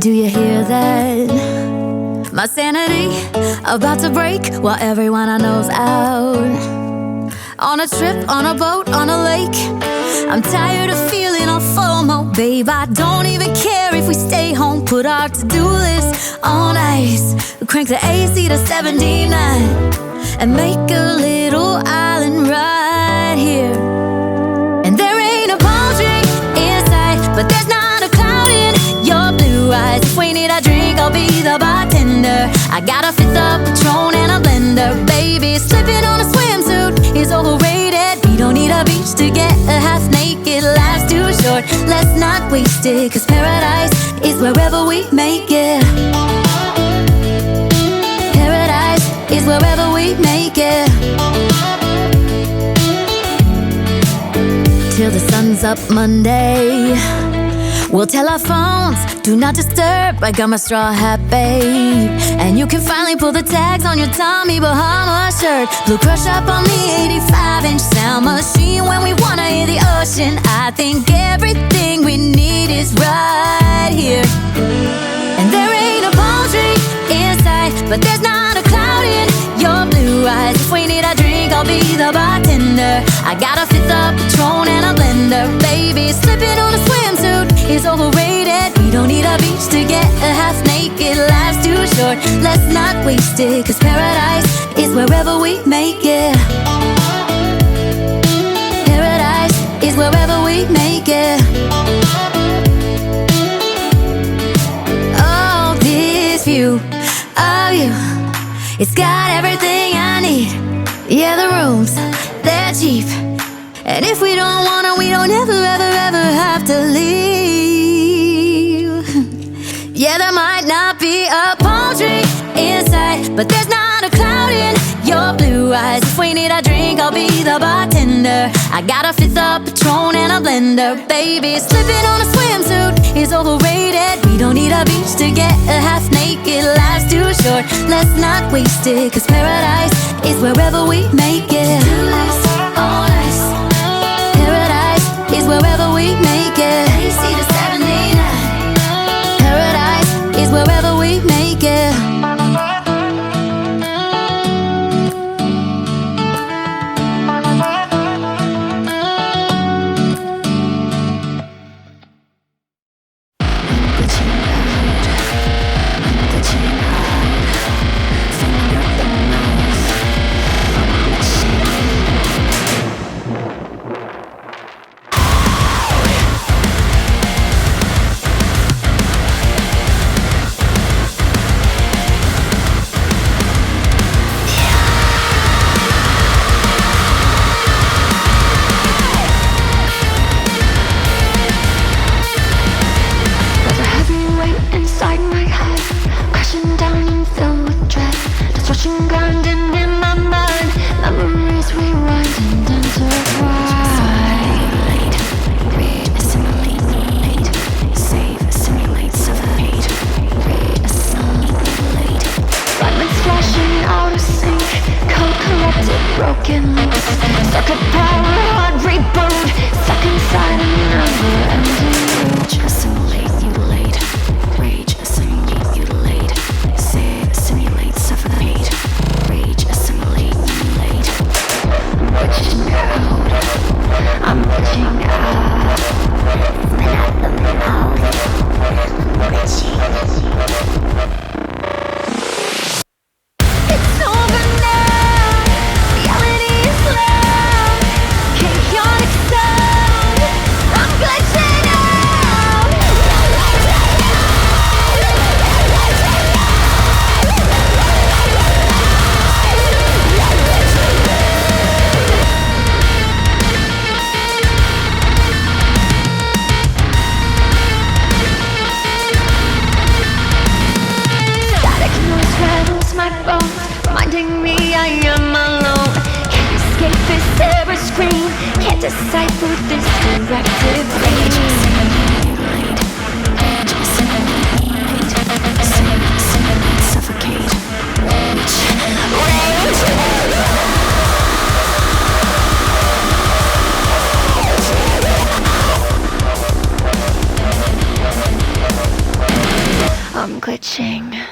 Do you hear that? My sanity about to break while everyone I know's out. On a trip, on a boat, on a lake. I'm tired of feeling all FOMO, babe. I don't even care if we stay home. Put our to-do list on ice. Crank the AC to 79 and make a little island right here. And there ain't a palm tree in sight, but there's not a cloud in your blue eyes. If we need a drink, I'll be the bartender. I got a fifth of Patron and a blender, baby. Slipping on a swimsuit is overrated. We don't need a beach to get a half naked. Life's too short, let's not waste it. Cause paradise is wherever we make it. Paradise is wherever we make it. Till the sun's up Monday, we'll tell our phones, do not disturb. I got my straw hat, babe. And you can finally pull the tags on your Tommy Bahama shirt. Blue crush up on the 85-inch sound machine. When we wanna hear the ocean, I think everything we need is right here. And there ain't a palm tree in sight, but there's not a cloud in your blue eyes. If we need a drink, I'll be the bartender. I got a fifth of Patron and a blender, baby. Slipping on a swimsuit is overrated. We don't need a beach to get a half naked. Life's too short, let's not waste it. Cause paradise is wherever we make it. Paradise is wherever we make it. Oh, this view of you, it's got everything I need. Yeah, the rooms, they're cheap. And if we don't wanna, we don't ever, ever, ever have to leave. Yeah, there might not be a palm tree in sight, but there's not a cloud in your blue eyes. If we need a drink, I'll be the bartender. I got a fifth of Patron and a blender, baby. Slipping on a swimsuit is overrated. We don't need a beach to get a half naked. Life's too short, let's not waste it. Cause paradise is wherever we make it. On ice. Paradise is wherever we make it. AC to 79. Paradise is wherever we make it. glitching.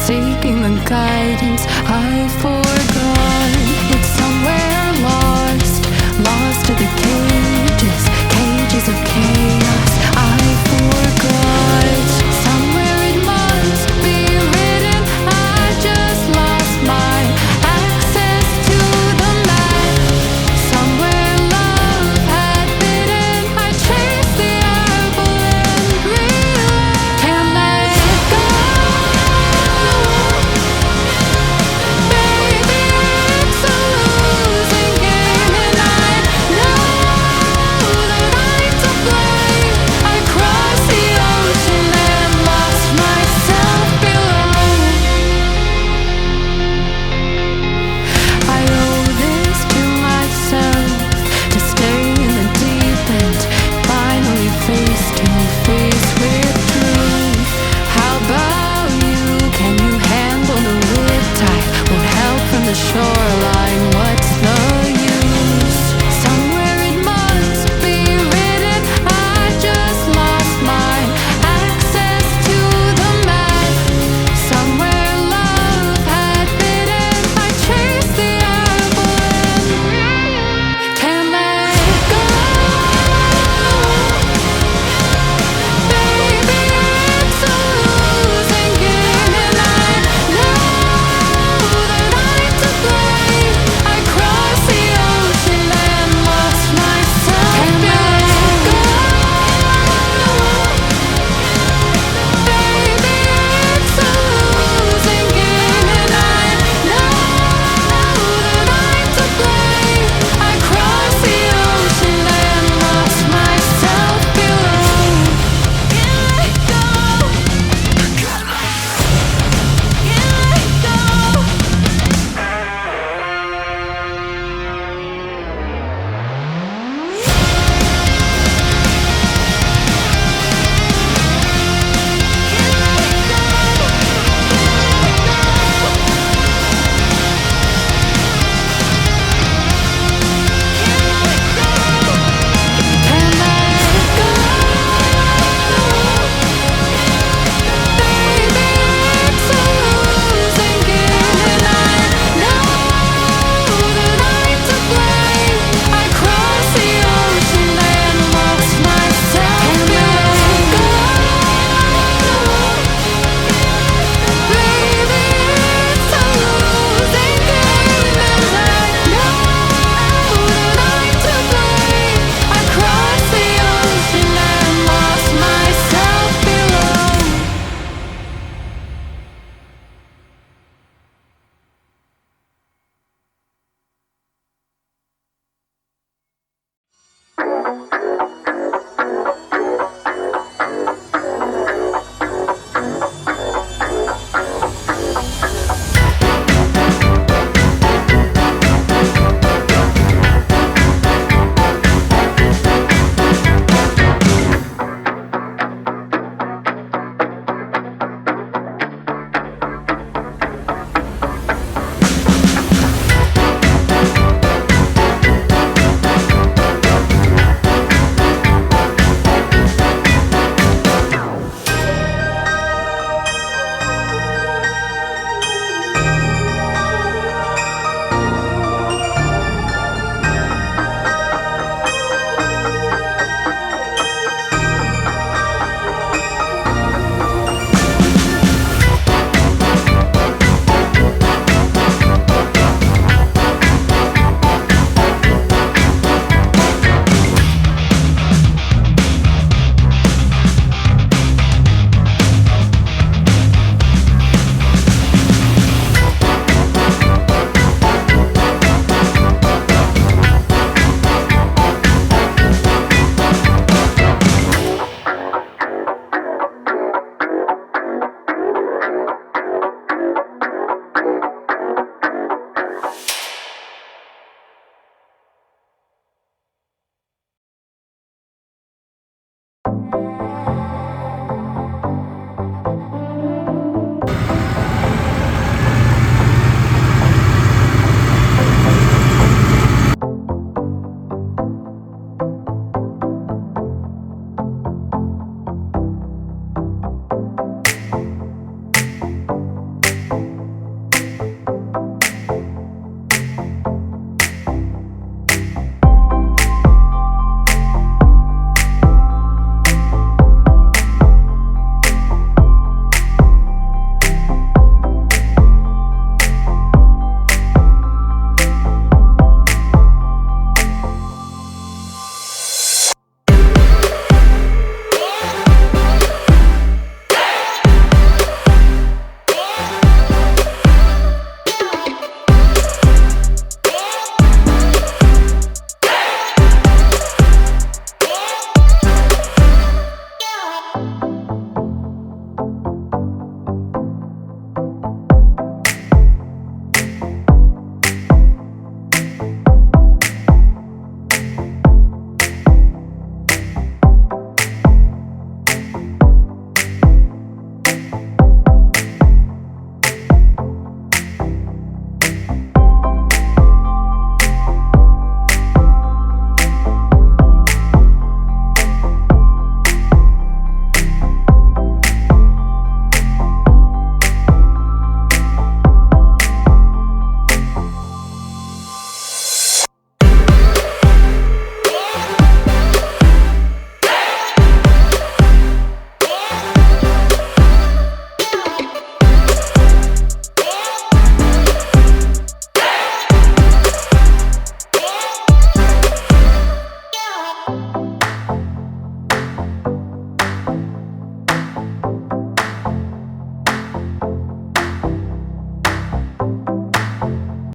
Seeking the guide